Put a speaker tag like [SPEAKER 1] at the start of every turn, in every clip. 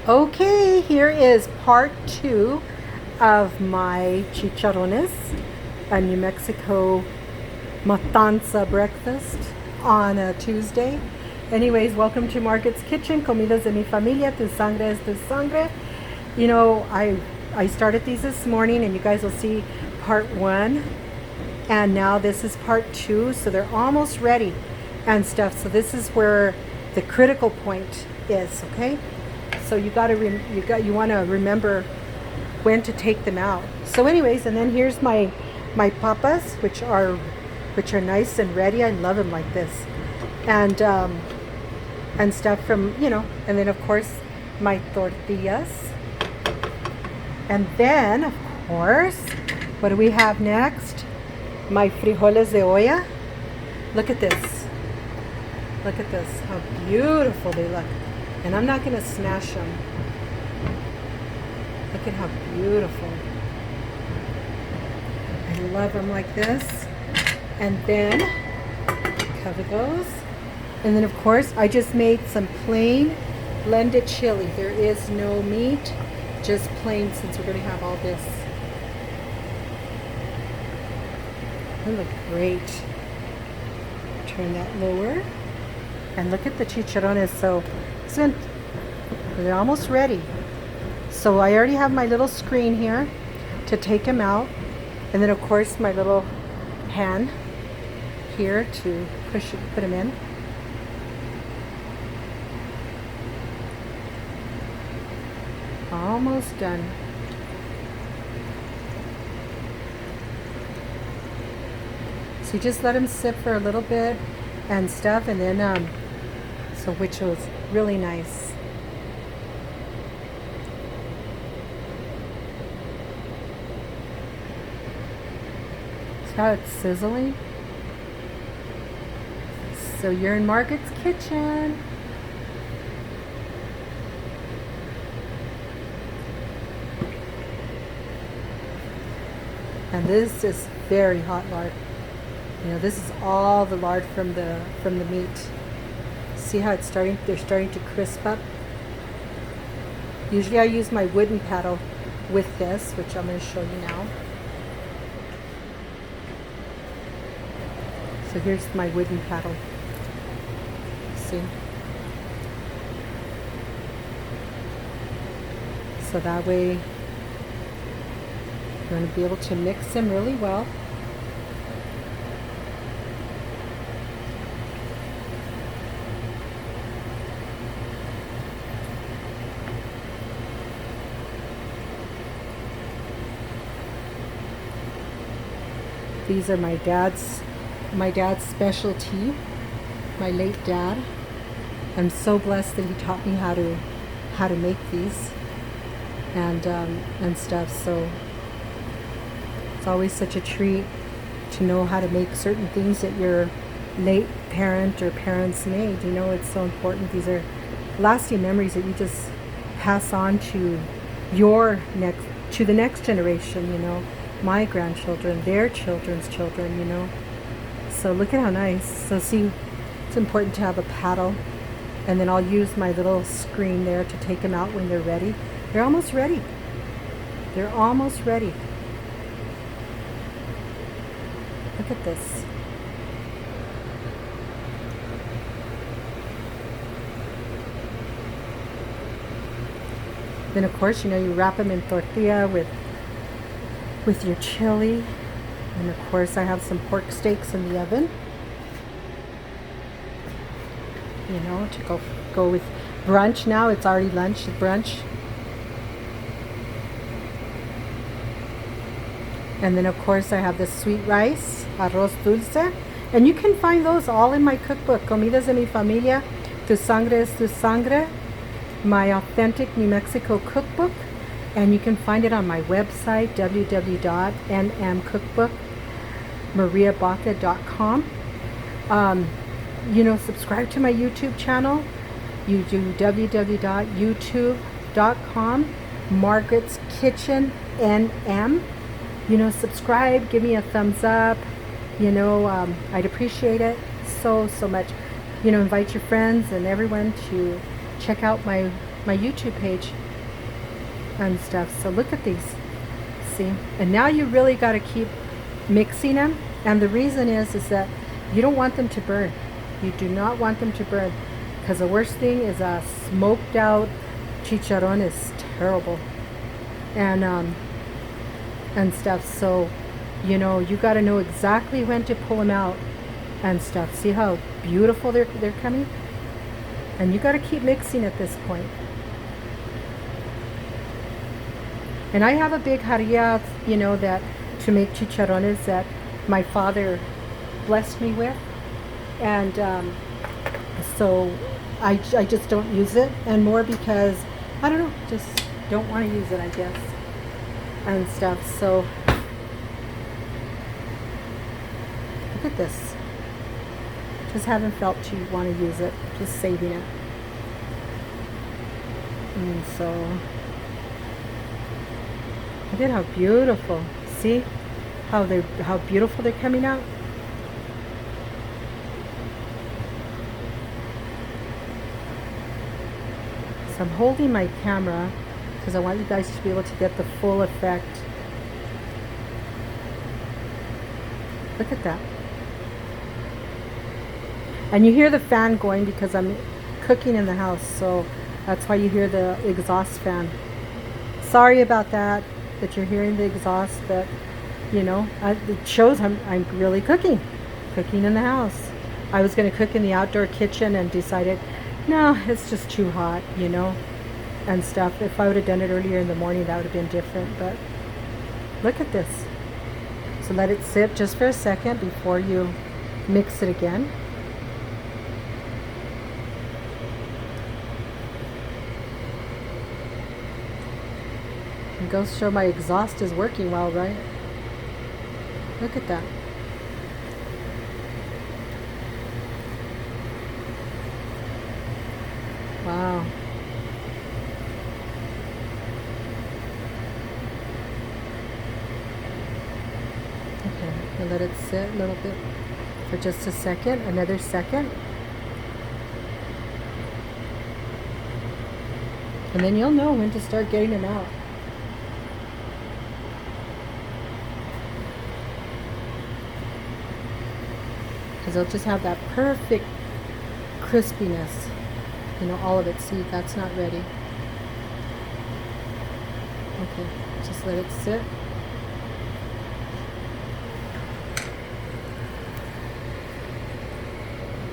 [SPEAKER 1] Okay, here is part 2 of my chicharrones, a New Mexico Matanza breakfast on a Tuesday. Anyways, welcome to Margaret's Kitchen, comidas de mi familia, tu sangre es tu sangre. You know, I started these this morning and you guys will see part 1 and now this is part 2, so they're almost ready and stuff. So this is where the critical point is, okay? So you want to remember when to take them out. So anyways, and then here's my papas, which are nice and ready. I love them like this, and stuff from, you know. And then of course my tortillas, and then of course, what do we have next? My frijoles de olla. Look at this. Look at this. How beautiful they look. And I'm not going to smash them. Look at how beautiful. I love them like this. And then cover those. And then of course I just made some plain blended chili. There is no meat, just plain, since we're going to have all this. They look great. Turn that lower. And look at the chicharrones. So they're almost ready. So I already have my little screen here to take them out, and then of course my little pan here to put them in. Almost done. So you just let them sit for a little bit and stuff, and then which was really nice. See how it's sizzling? So you're in Margaret's kitchen. And this is very hot lard. You know, this is all the lard from the meat. See how they're starting to crisp up. Usually I use my wooden paddle with this, which I'm going to show you now. So here's my wooden paddle. See? So that way you're going to be able to mix them really well. These are my dad's specialty, my late dad. I'm so blessed that he taught me how to make these and stuff. So it's always such a treat to know how to make certain things that your late parent or parents made. You know, it's so important. These are lasting memories that you just pass on to the next generation, you know. My grandchildren, their children's children, you know. So look at how nice. So see, it's important to have a paddle, and then I'll use my little screen there to take them out when they're ready. They're almost ready. They're almost ready. Look at this. Then of course, you know, you wrap them in tortilla with your chili, and of course I have some pork steaks in the oven, you know, to go with brunch. Now it's already lunch, brunch. And then of course I have the sweet rice, arroz dulce, and you can find those all in my cookbook, Comidas de mi Familia, Tu Sangre es Tu Sangre, my authentic New Mexico cookbook. And you can find it on my website, www.nmcookbookmariabaca.com. You know, subscribe to my YouTube channel. You do www.youtube.com, Margaret's Kitchen NM. You know, subscribe, give me a thumbs up. You know, I'd appreciate it so much. You know, invite your friends and everyone to check out my my YouTube page and stuff. So look at these. See? And now you really got to keep mixing them. And the reason is that you don't want them to burn. You do not want them to burn, because the worst thing is a smoked out chicharron is terrible. And stuff. So, you know, you got to know exactly when to pull them out and stuff. See how beautiful they're coming? And you got to keep mixing at this point. And I have a big harilla, you know, that to make chicharrones that my father blessed me with. And so I just don't use it anymore because, I don't know, just don't want to use it, I guess, and stuff. So look at this. Just haven't felt to want to use it, just saving it. And so look at how beautiful. See how beautiful they're coming out? So I'm holding my camera because I want you guys to be able to get the full effect. Look at that. And you hear the fan going because I'm cooking in the house, so that's why you hear the exhaust fan. Sorry about that you're hearing the exhaust, but you know, it shows I'm really cooking in the house. I was going to cook in the outdoor kitchen and decided, no, it's just too hot, you know, and stuff. If I would have done it earlier in the morning, that would have been different. But look at this. So let it sit just for a second before you mix it again. It goes to show my exhaust is working well, right? Look at that. Wow. Okay, and let it sit a little bit for just a second, another second. And then you'll know when to start getting them out. Because they'll just have that perfect crispiness. You know, all of it. See, that's not ready. Okay, just let it sit.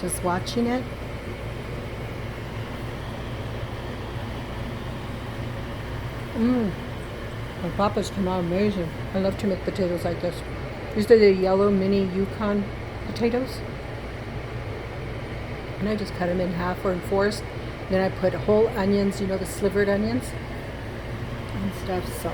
[SPEAKER 1] Just watching it. My papas come out amazing. I love to make potatoes like this. These are the yellow mini Yukon potatoes. And I just cut them in half or in fours. Then I put whole onions, you know, the slivered onions and stuff. So,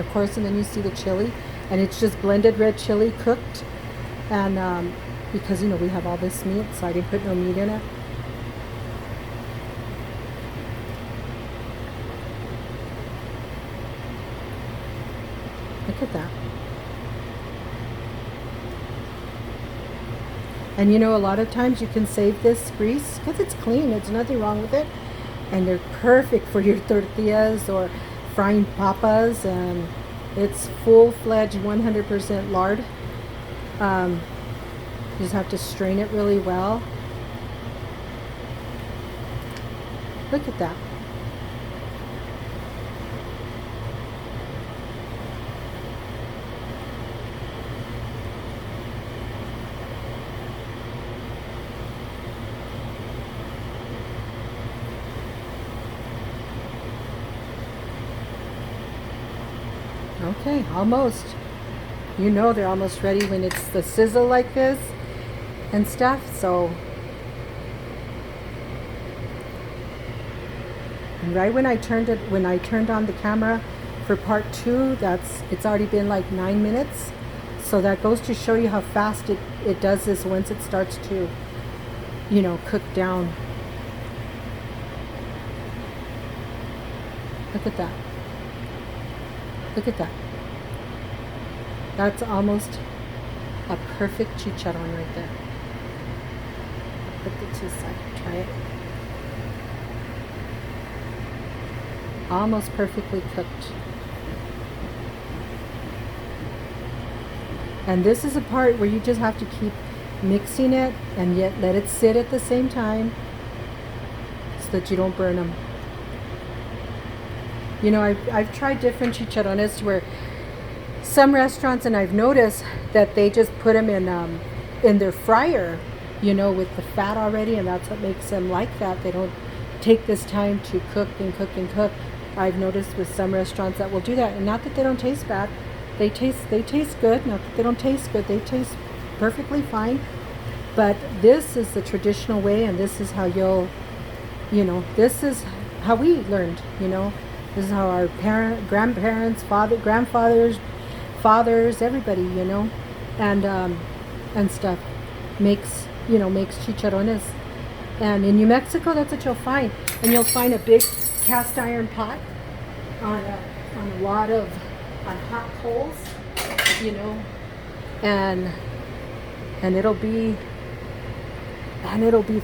[SPEAKER 1] of course, and then you see the chili, and it's just blended red chili cooked. And because, you know, we have all this meat, so I didn't put no meat in it. Look at that. And you know, a lot of times you can save this grease because it's clean. There's nothing wrong with it. And they're perfect for your tortillas or frying papas. And it's full-fledged 100% lard. You just have to strain it really well. Look at that. Okay, almost. You know they're almost ready when it's the sizzle like this and stuff. So, and right when I turned on the camera for part 2, it's already been like 9 minutes. So that goes to show you how fast it does this once it starts to, you know, cook down. Look at that. Look at that. That's almost a perfect chicharron right there. Put the two sides, try it. Almost perfectly cooked. And this is a part where you just have to keep mixing it and yet let it sit at the same time so that you don't burn them. You know, I've tried different chicharrones where some restaurants, and I've noticed that they just put them in their fryer, you know, with the fat already, and that's what makes them like that. They don't take this time to cook and cook and cook. I've noticed with some restaurants that will do that, and not that they don't taste bad. They taste good. Not that they don't taste good. They taste perfectly fine. But this is the traditional way, and this is how this is how we learned, you know. This is how our grandparents, grandfathers, fathers, everybody, you know, and stuff makes chicharrones. And in New Mexico, that's what you'll find. And you'll find a big cast iron pot on hot coals, you know, and it'll be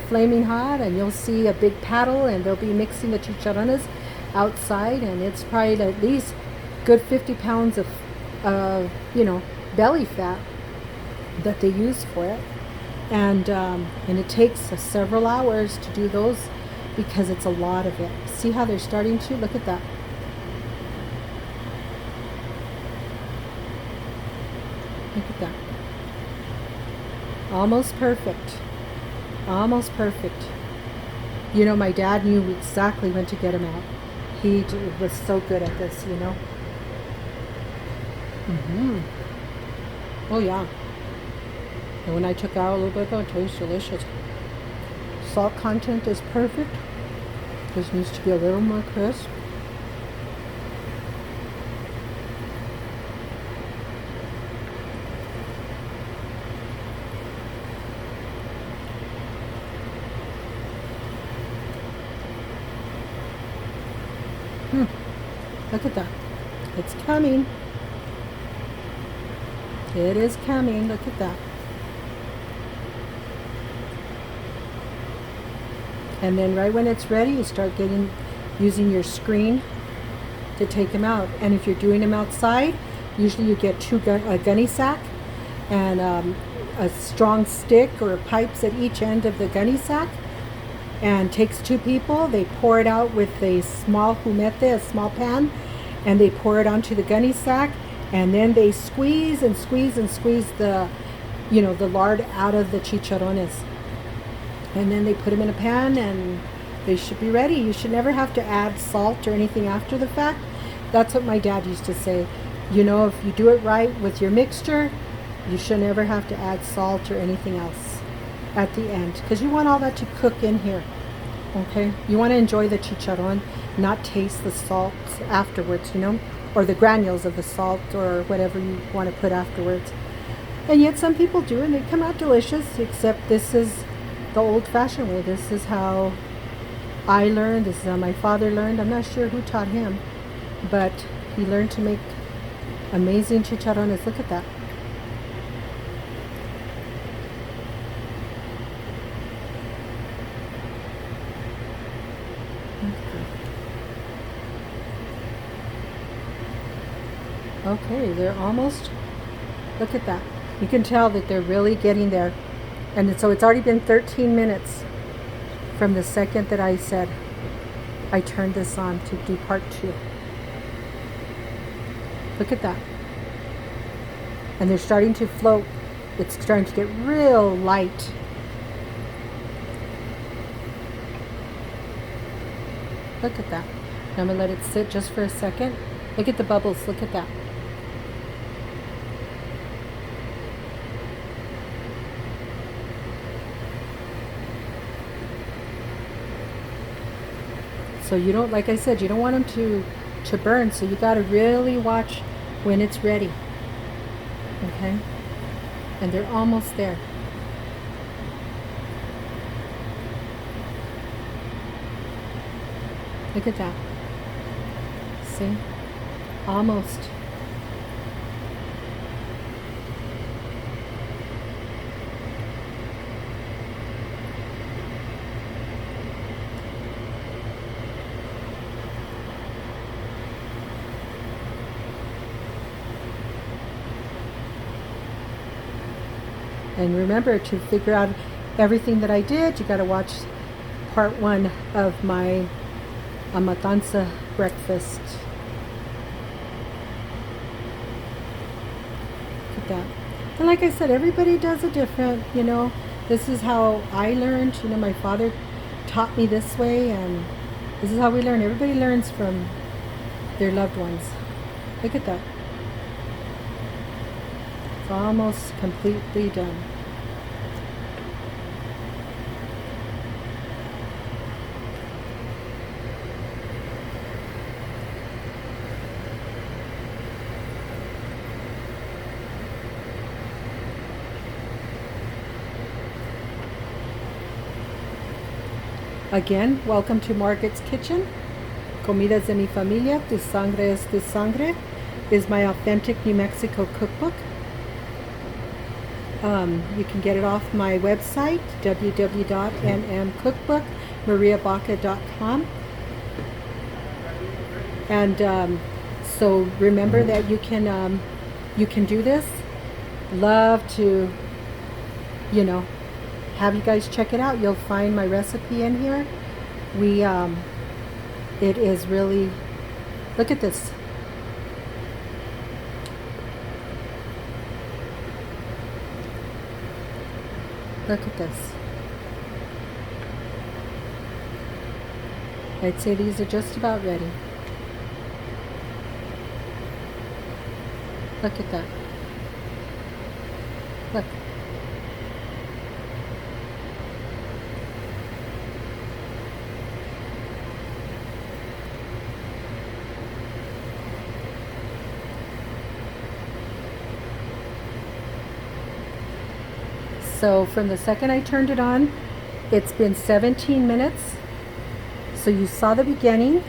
[SPEAKER 1] flaming hot, and you'll see a big paddle, and they'll be mixing the chicharrones outside, and it's probably at least good 50 pounds of belly fat that they use for it, and it takes several hours to do those because it's a lot of it. See how they're starting to look at that. Look at that. Almost perfect. Almost perfect. You know, my dad knew exactly when to get them out. He was so good at this, you know. Oh yeah. And when I took out a little bit, it tastes delicious. Salt content is perfect. This needs to be a little more crisp. Look at that. It's coming. It is coming. Look at that. And then right when it's ready, you start using your screen to take them out. And if you're doing them outside, usually you get a gunny sack and a strong stick or pipes at each end of the gunny sack. And takes two people. They pour it out with a small jumete, a small pan, and they pour it onto the gunny sack, and then they squeeze and squeeze and squeeze the lard out of the chicharrones. And then they put them in a pan, and they should be ready. You should never have to add salt or anything after the fact. That's what my dad used to say. You know, if you do it right with your mixture, you should never have to add salt or anything else at the end, because you want all that to cook in here. Okay, you want to enjoy the chicharron, not taste the salt afterwards, you know, or the granules of the salt or whatever you want to put afterwards. And yet some people do, and they come out delicious, except this is the old-fashioned way. This is how I learned. This is how my father learned. I'm not sure who taught him, but he learned to make amazing chicharrones. Look at that. Okay, they're almost, look at that. You can tell that they're really getting there. And so it's already been 13 minutes from the second that I said I turned this on to do part 2. Look at that. And they're starting to float. It's starting to get real light. Look at that. Now I'm going to let it sit just for a second. Look at the bubbles. Look at that. So you don't, like I said, you don't want them to burn, so you got to really watch when it's ready. Okay? And they're almost there. Look at that. See? Almost. And remember to figure out everything that I did. You got to watch part 1 of my Matanza breakfast. Look at that. And like I said, everybody does it different, you know. This is how I learned. You know, my father taught me this way, and this is how we learn. Everybody learns from their loved ones. Look at that. It's almost completely done. Again, welcome to Margaret's Kitchen. Comidas de mi familia, tu sangre es tu sangre, is my authentic New Mexico cookbook. You can get it off my website, www.nmcookbookmariabaca.com. And so remember that you can do this. Love to, you know, have you guys check it out. You'll find my recipe in here. It is really, look at this. Look at this. I'd say these are just about ready. Look at that. Look. So from the second I turned it on, it's been 17 minutes. So you saw the beginning,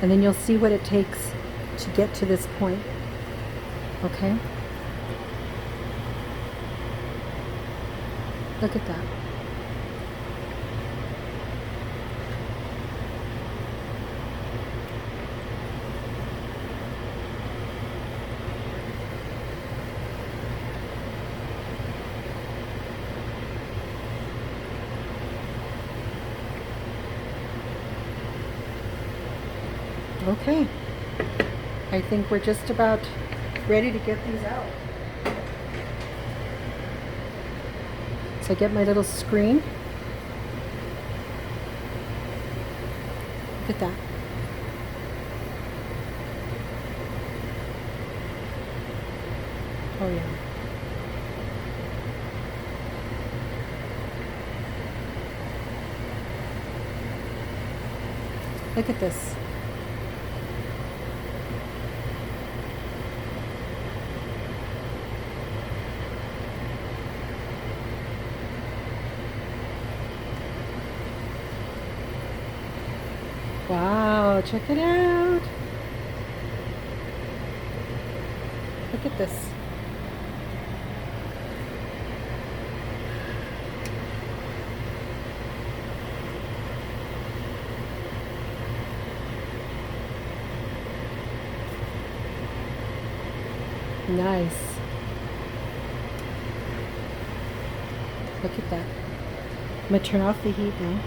[SPEAKER 1] and then you'll see what it takes to get to this point. Okay? Look at that. Okay, I think we're just about ready to get these out. So I get my little screen. Look at that. Oh yeah. Look at this. Wow, check it out. Look at this. Nice. Look at that. I'm going to turn off the heat now.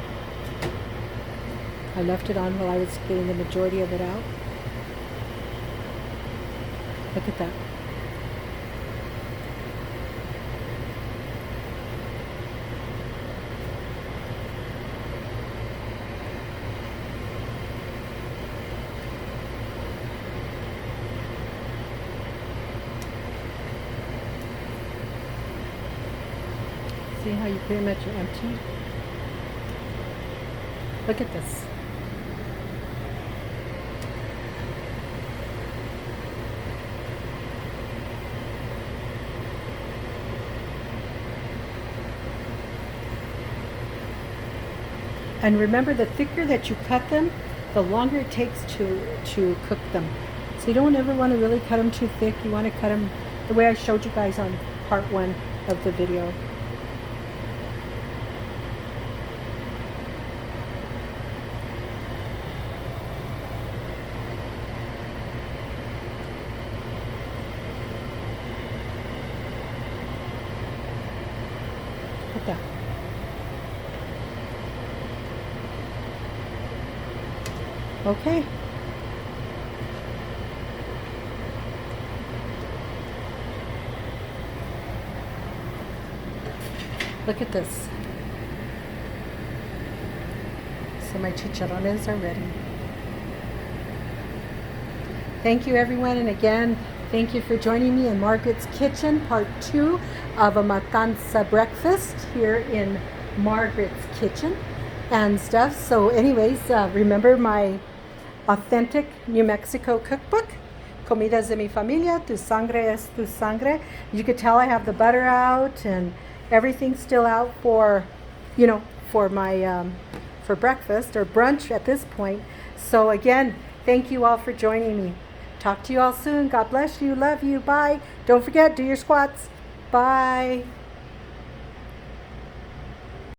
[SPEAKER 1] I left it on while I was getting the majority of it out. Look at that. See how you pretty much are empty? Look at this. And remember, the thicker that you cut them, the longer it takes to cook them. So you don't ever want to really cut them too thick. You want to cut them the way I showed you guys on part 1 of the video. Okay. Look at this. So my chicharrones are ready. Thank you, everyone, and again, thank you for joining me in Margaret's Kitchen, part 2 of a Matanza breakfast here in Margaret's Kitchen and stuff. So anyways, remember my authentic New Mexico cookbook, Comidas de mi Familia, Tu Sangre es Tu Sangre. You could tell I have the butter out and everything's still out for, for my, for breakfast or brunch at this point. So again, thank you all for joining me. Talk to you all soon. God bless you. Love you. Bye. Don't forget, do your squats. Bye.